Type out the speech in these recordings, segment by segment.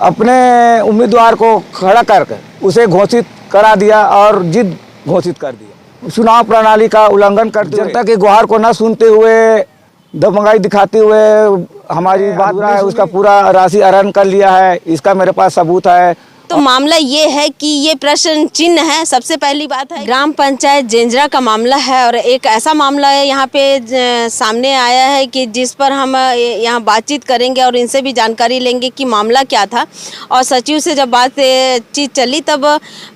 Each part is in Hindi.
अपने उम्मीदवार को खड़ा करके उसे घोषित करा दिया और जीत घोषित कर दिया। चुनाव प्रणाली का उल्लंघन करते हुए, जनता की गुहार को न सुनते हुए, दबंगाई दिखाते हुए हमारी बात है उसका पूरा राशि आहरण कर लिया है। इसका मेरे पास सबूत है। तो मामला ये है कि ये प्रश्न चिन्ह है। सबसे पहली बात है ग्राम पंचायत जेंजरा का मामला है और एक ऐसा मामला है यहाँ पे सामने आया है कि जिस पर हम यहाँ बातचीत करेंगे और इनसे भी जानकारी लेंगे कि मामला क्या था। और सचिव से जब बातचीत चली तब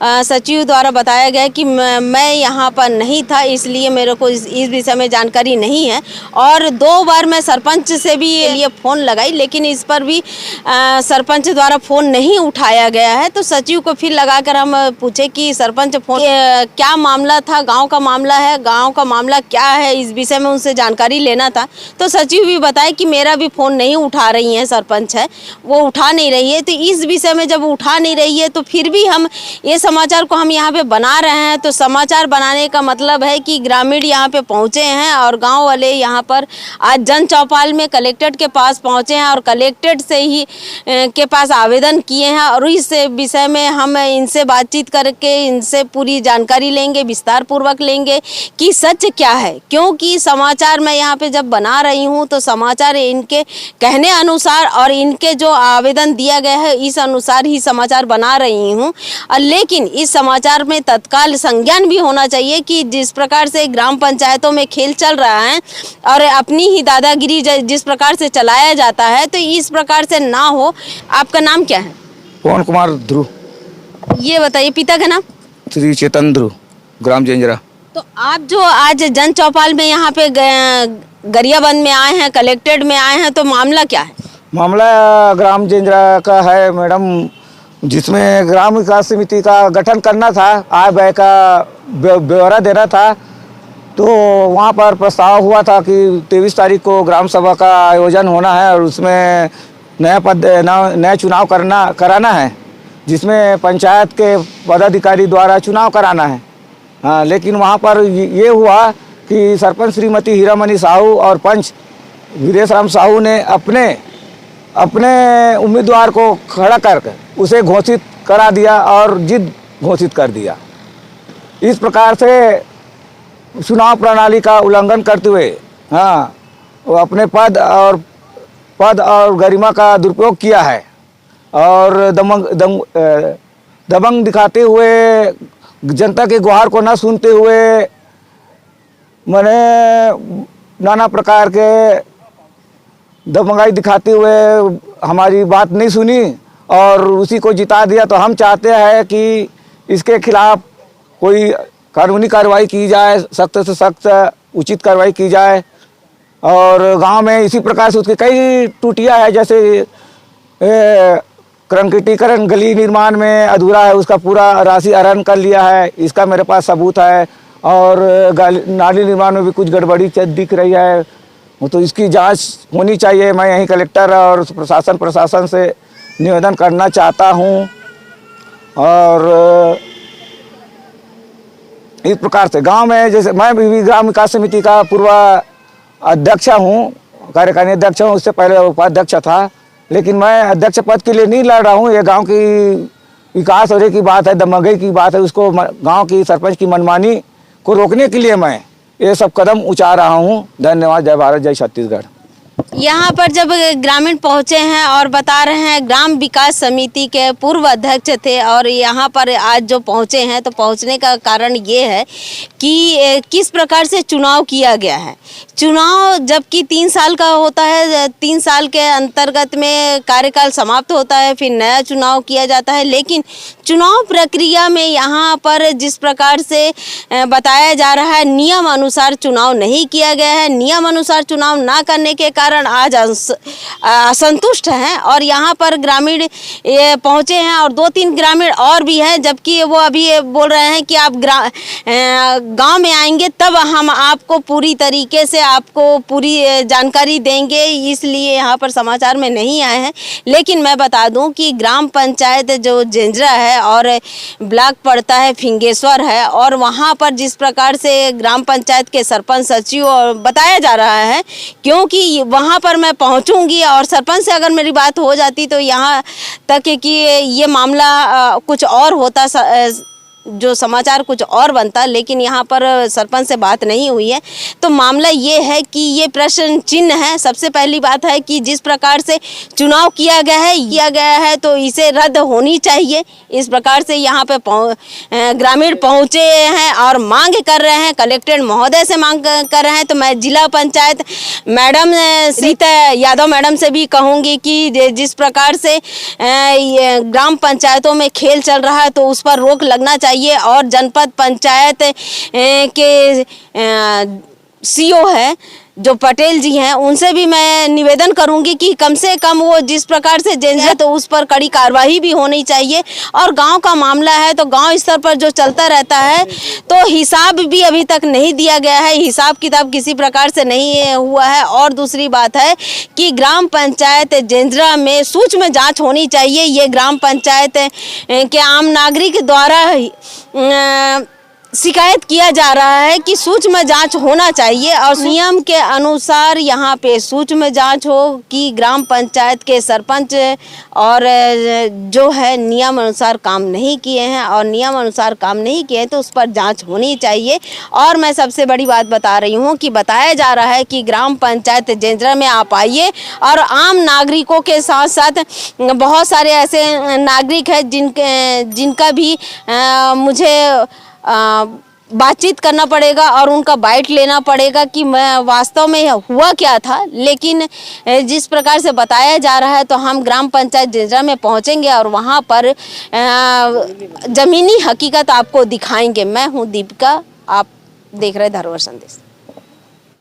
सचिव द्वारा बताया गया कि मैं यहाँ पर नहीं था, इसलिए मेरे को इस विषय में जानकारी नहीं है। और 2 बार मैं सरपंच से भी लिए फ़ोन लगाई, लेकिन इस पर भी सरपंच द्वारा फ़ोन नहीं उठाया गया है। तो सचिव को फिर लगाकर हम पूछे कि सरपंच फोन क्या मामला था, गांव का मामला है, गांव का मामला क्या है, इस विषय में उनसे जानकारी लेना था। तो सचिव भी बताए कि मेरा भी फ़ोन नहीं उठा रही हैं, सरपंच है वो उठा नहीं रही है। तो इस विषय में जब उठा नहीं रही है तो फिर भी हम ये समाचार को हम यहाँ पे बना रहे हैं। तो समाचार बनाने का मतलब है कि ग्रामीण यहाँ पे पहुँचे हैं और गाँव वाले यहाँ पर आज जन चौपाल में कलेक्ट्रेट के पास पहुँचे हैं और कलेक्ट्रेट से ही के पास आवेदन किए हैं और इस विषय में हम इनसे बातचीत करके इनसे पूरी जानकारी लेंगे, विस्तार पूर्वक लेंगे कि सच क्या है। क्योंकि समाचार मैं यहाँ पे जब बना रही हूँ तो समाचार इनके कहने अनुसार और इनके जो आवेदन दिया गया है इस अनुसार ही समाचार बना रही हूँ। लेकिन इस समाचार में तत्काल संज्ञान भी होना चाहिए कि जिस प्रकार से ग्राम पंचायतों में खेल चल रहा है और अपनी ही दादागिरी जिस प्रकार से चलाया जाता है तो इस प्रकार से ना हो। आपका नाम क्या है? पवन कुमार ध्रुव। ये बताइए पिता का नाम? श्री चेतन ध्रुव, ग्राम जेंजरा। तो आप जो आज जन चौपाल में यहाँ पे गरियाबंद में आए हैं, कलेक्ट्रेट में आए हैं, तो मामला क्या है? मामला ग्राम जेंजरा का है मैडम, जिसमें ग्राम विकास समिति का गठन करना था, आय व्यय का ब्यौरा देना था। तो वहाँ पर प्रस्ताव हुआ था कि 23 तारीख को ग्राम सभा का आयोजन होना है और उसमें नया चुनाव कराना है, जिसमें पंचायत के पदाधिकारी द्वारा चुनाव कराना है। हाँ, लेकिन वहाँ पर ये हुआ कि सरपंच श्रीमती हीरामणि साहू और पंच वीरेश राम साहू ने अपने उम्मीदवार को खड़ा करके उसे घोषित करा दिया और जीत घोषित कर दिया। इस प्रकार से चुनाव प्रणाली का उल्लंघन करते हुए हाँ वो अपने पद और गरिमा का दुरुपयोग किया है और दबंग दिखाते हुए, जनता के गुहार को न सुनते हुए मैंने नाना प्रकार के दबंगाई दिखाते हुए हमारी बात नहीं सुनी और उसी को जिता दिया। तो हम चाहते हैं कि इसके खिलाफ कोई कानूनी कार्रवाई की जाए, सख्त से सख्त उचित कार्रवाई की जाए। और गांव में इसी प्रकार से उसके कई टूटियाँ है, जैसे कंक्रीटीकरण गली निर्माण में अधूरा है, उसका पूरा राशि आहरण कर लिया है। इसका मेरे पास सबूत है। और नाली निर्माण में भी कुछ गड़बड़ी दिख रही है, तो इसकी जांच होनी चाहिए। मैं यहीं कलेक्टर और प्रशासन से निवेदन करना चाहता हूं। और इस प्रकार से गांव में, जैसे मैं भी ग्राम विकास समिति का पूर्व अध्यक्ष हूँ, कार्यकारिणी अध्यक्ष हूँ, उससे पहले उपाध्यक्ष था, लेकिन मैं अध्यक्ष पद के लिए नहीं लड़ रहा हूँ। ये गांव की विकास होने की बात है, दमंगई की बात है, उसको गांव की सरपंच की मनमानी को रोकने के लिए मैं ये सब कदम उठा रहा हूँ। धन्यवाद। जय भारत, जय छत्तीसगढ़। यहाँ पर जब ग्रामीण पहुँचे हैं और बता रहे हैं ग्राम विकास समिति के पूर्व अध्यक्ष थे और यहाँ पर आज जो पहुँचे हैं तो पहुँचने का कारण ये है कि किस प्रकार से चुनाव किया गया है। चुनाव जबकि 3 साल का होता है, 3 साल के अंतर्गत में कार्यकाल समाप्त होता है, फिर नया चुनाव किया जाता है। लेकिन चुनाव प्रक्रिया में यहाँ पर जिस प्रकार से बताया जा रहा है नियम अनुसार चुनाव नहीं किया गया है। नियम अनुसार चुनाव ना करने के कारण आज असंतुष्ट हैं और यहाँ पर ग्रामीण पहुँचे हैं और 2-3 ग्रामीण और भी हैं, जबकि वो अभी बोल रहे हैं कि आप गांव में आएंगे तब हम आपको पूरी तरीके से आपको पूरी जानकारी देंगे, इसलिए यहाँ पर समाचार में नहीं आए हैं। लेकिन मैं बता दूं कि ग्राम पंचायत जो जेंजरा है और ब्लॉक पड़ता है फिंगेश्वर है और वहाँ पर जिस प्रकार से ग्राम पंचायत के सरपंच सचिव बताया जा रहा है, क्योंकि वहाँ पर मैं पहुँचूँगी और सरपंच से अगर मेरी बात हो जाती तो यहाँ तक कि ये मामला कुछ और होता, जो समाचार कुछ और बनता, लेकिन यहाँ पर सरपंच से बात नहीं हुई है। तो मामला ये है कि ये प्रश्न चिन्ह है। सबसे पहली बात है कि जिस प्रकार से चुनाव किया गया है तो इसे रद्द होनी चाहिए। इस प्रकार से यहाँ पे ग्रामीण पहुँचे हैं और मांग कर रहे हैं, कलेक्टर महोदय से मांग कर रहे हैं। तो मैं जिला पंचायत मैडम रीता यादव मैडम से भी कहूँगी कि जिस प्रकार से ग्राम पंचायतों में खेल चल रहा है तो उस पर रोक लगना चाहिए और जनपद पंचायत के सीओ है जो पटेल जी हैं, उनसे भी मैं निवेदन करूंगी कि कम से कम वो जिस प्रकार से जेंजरा तो उस पर कड़ी कार्रवाई भी होनी चाहिए। और गांव का मामला है तो गांव स्तर पर जो चलता रहता है तो हिसाब भी अभी तक नहीं दिया गया है, हिसाब किताब किसी प्रकार से नहीं हुआ है। और दूसरी बात है कि ग्राम पंचायत जेंजरा में सूक्ष्म जाँच होनी चाहिए। ये ग्राम पंचायत के आम नागरिक द्वारा शिकायत किया जा रहा है कि सूक्ष्म जांच होना चाहिए और नियम के अनुसार यहाँ पे सूक्ष्म जांच हो कि ग्राम पंचायत के सरपंच और जो है नियम अनुसार काम नहीं किए हैं और नियम अनुसार काम नहीं किए हैं तो उस पर जांच होनी चाहिए। और मैं सबसे बड़ी बात बता रही हूँ कि बताया जा रहा है कि ग्राम पंचायत जेंजरा में आप आइए और आम नागरिकों के साथ साथ बहुत सारे ऐसे नागरिक हैं जिनका भी मुझे बातचीत करना पड़ेगा और उनका बाइट लेना पड़ेगा कि मैं वास्तव में हुआ क्या था। लेकिन जिस प्रकार से बताया जा रहा है तो हम ग्राम पंचायत जेंजरा में पहुंचेंगे और वहां पर ज़मीनी हकीकत आपको दिखाएंगे। मैं हूं दीपिका, आप देख रहे धरोहर संदेश।